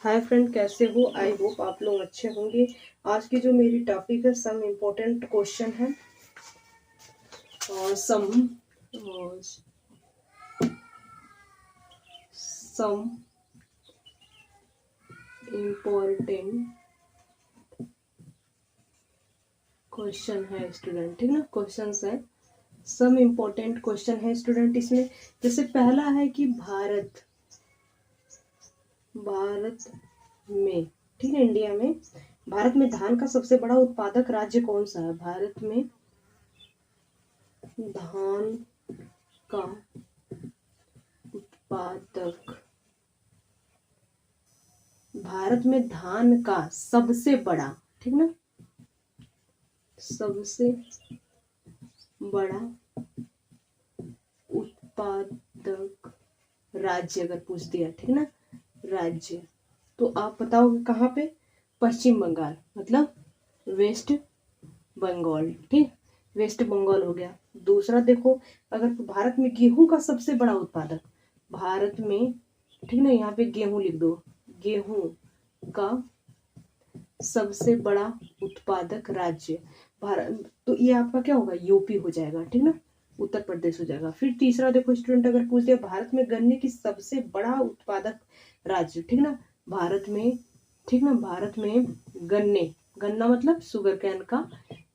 Hi friend, कैसे हो? I hope आप लोग अच्छे होंगे। आज की जो मेरी टॉपिक है सम इम्पोर्टेंट क्वेश्चन है और सम इम्पोर्टेंट क्वेश्चन है स्टूडेंट। ठीक ना, क्वेश्चंस है, सम इम्पोर्टेंट क्वेश्चन है स्टूडेंट। इसमें जैसे पहला है कि भारत में, ठीक है, इंडिया में भारत में धान का सबसे बड़ा उत्पादक राज्य कौन सा है? भारत में धान का उत्पादक, भारत में धान का सबसे बड़ा, ठीक ना, सबसे बड़ा उत्पादक राज्य अगर पूछ दिया, ठीक ना, राज्य, तो आप बताओगे कहाँ पे? पश्चिम बंगाल, मतलब वेस्ट बंगाल। ठीक, वेस्ट बंगाल हो गया। दूसरा देखो, अगर भारत में गेहूं का सबसे बड़ा उत्पादक, भारत में, ठीक ना, यहाँ पे गेहूं लिख दो, गेहूं का सबसे बड़ा उत्पादक राज्य भारत, तो ये आपका क्या होगा? यूपी हो जाएगा, ठीक ना, उत्तर प्रदेश हो जाएगा। फिर तीसरा देखो स्टूडेंट, अगर पूछ दिया भारत में गन्ने की सबसे बड़ा उत्पादक राज्य, ठीक ना, भारत में, ठीक ना, भारत में गन्ना मतलब शुगर कैन का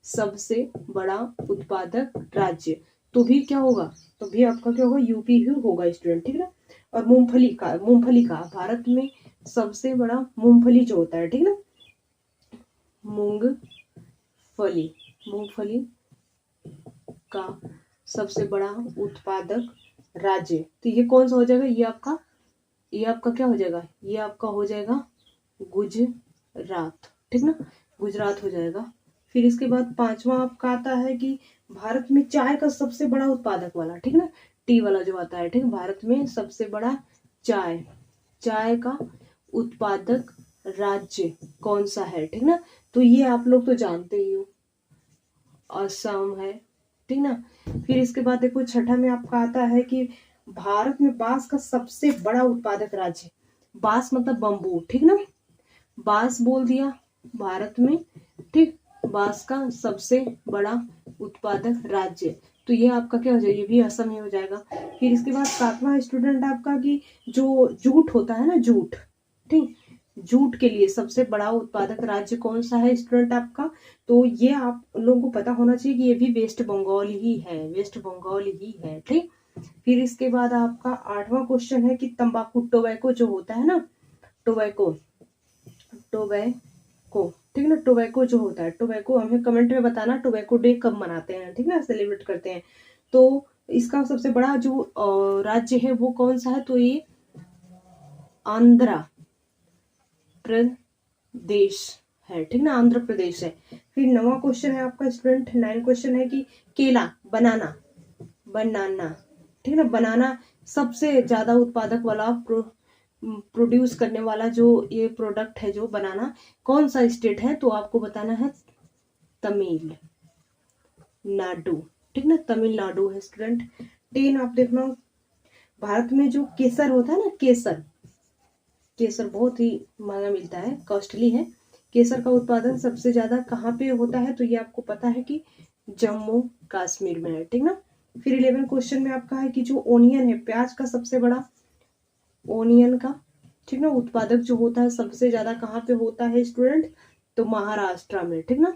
सबसे बड़ा उत्पादक राज्य, तो भी क्या होगा? तो भी आपका क्या होगा? यूपी ही होगा स्टूडेंट, ठीक ना। और मूंगफली का भारत में सबसे बड़ा मूंगफली जो होता है, ठीक ना, मूंगफली का सबसे बड़ा उत्पादक राज्य, तो ये कौन सा हो जाएगा? ये आपका क्या हो जाएगा? ये आपका हो जाएगा गुजरात, ठीक ना, गुजरात हो जाएगा। फिर इसके बाद पांचवा आपका आता है कि भारत में चाय का सबसे बड़ा उत्पादक वाला, ठीक ना, टी वाला जो आता है, ठीक, भारत में सबसे बड़ा चाय का उत्पादक राज्य कौन सा है? ठीक ना, तो ये आप लोग तो जानते ही हो, असम है, ठीक ना। फिर इसके बाद देखो छठा में आपका आता है कि भारत में बांस का सबसे बड़ा उत्पादक राज्य, बांस मतलब बम्बू, ठीक ना, बांस बोल दिया भारत में, ठीक, बांस का सबसे बड़ा उत्पादक राज्य, तो ये आपका क्या हो जाएगा? ये भी असम ही हो जाएगा। फिर इसके बाद सातवां स्टूडेंट आपका कि जो जूट होता है ना, जूट, ठीक, जूट के लिए सबसे बड़ा उत्पादक राज्य कौन सा है स्टूडेंट आपका? तो ये आप लोगों को पता होना चाहिए कि ये भी वेस्ट बंगाल ही है, वेस्ट बंगाल ही है, ठीक। फिर इसके बाद आपका आठवां क्वेश्चन है कि तंबाकू, टोबैको जो होता है ना, टोबैको, ठीक ना, टोबैको जो होता है, टोबैको हमें कमेंट में बताना टोबैको डे कब मनाते हैं, ठीक ना, सेलिब्रेट करते हैं। तो इसका सबसे बड़ा जो राज्य है वो कौन सा है? तो ये आंध्र प्रदेश है, ठीक ना, आंध्र प्रदेश है। फिर नवा क्वेश्चन है आपका स्टूडेंट, 9 क्वेश्चन है कि केला, बनाना, ठीक ना, बनाना सबसे ज्यादा उत्पादक वाला प्रोड्यूस करने वाला जो ये प्रोडक्ट है, जो बनाना, कौन सा स्टेट है? तो आपको बताना है तमिलनाडु, ठीक ना, तमिलनाडु है स्टूडेंट। 10 आप देखना, भारत में जो केसर होता है ना, केसर बहुत ही महंगा मिलता है, कॉस्टली है। केसर का उत्पादन सबसे ज्यादा कहाँ पे होता है? तो ये आपको पता है कि जम्मू कश्मीर में है, ठीक ना। फिर 11 क्वेश्चन में आपका है कि जो ओनियन है, प्याज का सबसे बड़ा, ओनियन का, ठीक ना, उत्पादक जो होता है सबसे ज्यादा कहाँ पे होता है स्टूडेंट? तो महाराष्ट्र में, ठीक ना,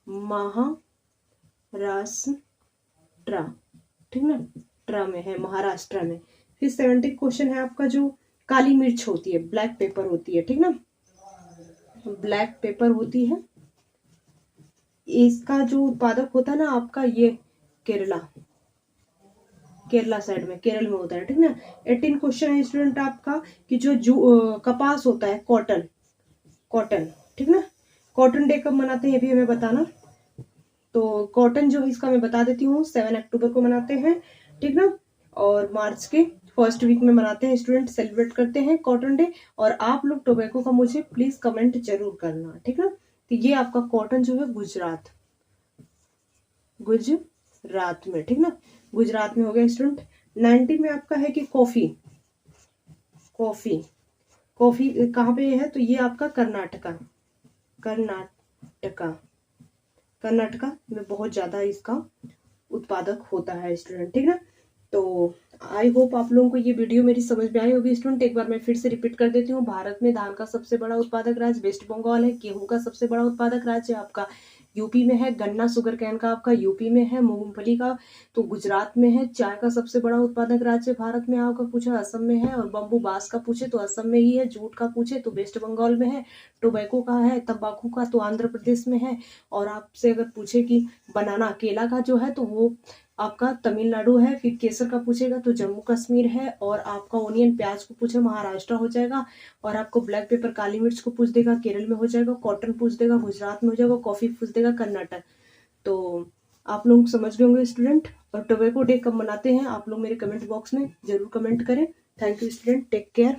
महाराष्ट्र, ठीक ना, ट्रा में है, महाराष्ट्र में। फिर 70 क्वेश्चन है आपका जो काली मिर्च होती है, ब्लैक पेपर होती है, ठीक ना, ब्लैक पेपर होती है, इसका जो उत्पादक होता है ना आपका, ये केरला साइड में, केरल में होता है, ठीक ना। 18 क्वेश्चन है स्टूडेंट आपका कि जो कपास होता है, कॉटन, ठीक ना, कॉटन डे कब मनाते हैं ये भी हमें बताना। तो कॉटन जो है इसका मैं बता देती हूँ, 7 अक्टूबर को मनाते हैं, ठीक ना, और मार्च के फर्स्ट वीक में मनाते हैं स्टूडेंट, सेलिब्रेट करते हैं कॉटन डे। और आप लोग टोबैको का मुझे प्लीज कमेंट जरूर करना, ठीक ना। तो ये आपका कॉटन जो है गुजरात में, ठीक ना, गुजरात में हो गया स्टूडेंट। 19 में आपका है कि कॉफी कॉफी कहाँ पे है, तो ये आपका कर्नाटका, कर्नाटका, कर्नाटका में बहुत ज्यादा इसका उत्पादक होता है स्टूडेंट, ठीक ना। तो आई होप आप लोगों को ये वीडियो मेरी समझ में आई होगी स्टूडेंट। एक बार मैं फिर से रिपीट कर देती हूँ, भारत में धान का सबसे बड़ा उत्पादक राज्य वेस्ट बंगाल है, गेहूं का सबसे बड़ा उत्पादक राज्य आपका यूपी में है, गन्ना शुगर कैन का आपका यूपी में है, मूंगफली का तो गुजरात में है, चाय का सबसे बड़ा उत्पादक राज्य भारत में आपका पूछा असम में है, और बम्बू बांस का पूछे तो असम में ही है, जूट का पूछे तो वेस्ट बंगाल में है, टोबैको का है, तंबाकू का तो आंध्र प्रदेश में है, और आपसे अगर पूछे कि बनाना केला का जो है तो वो आपका तमिलनाडु है, फिर केसर का पूछेगा तो जम्मू कश्मीर है, और आपका ओनियन प्याज को पूछे महाराष्ट्र हो जाएगा, और आपको ब्लैक पेपर काली मिर्च को पूछ देगा केरल में हो जाएगा, कॉटन पूछ देगा गुजरात में हो जाएगा, कॉफी पूछ देगा कर्नाटक। तो आप लोग समझ गए होंगे स्टूडेंट। और टोबैको डे कब मनाते हैं आप लोग मेरे कमेंट बॉक्स में जरूर कमेंट करें। Thank you student, take care.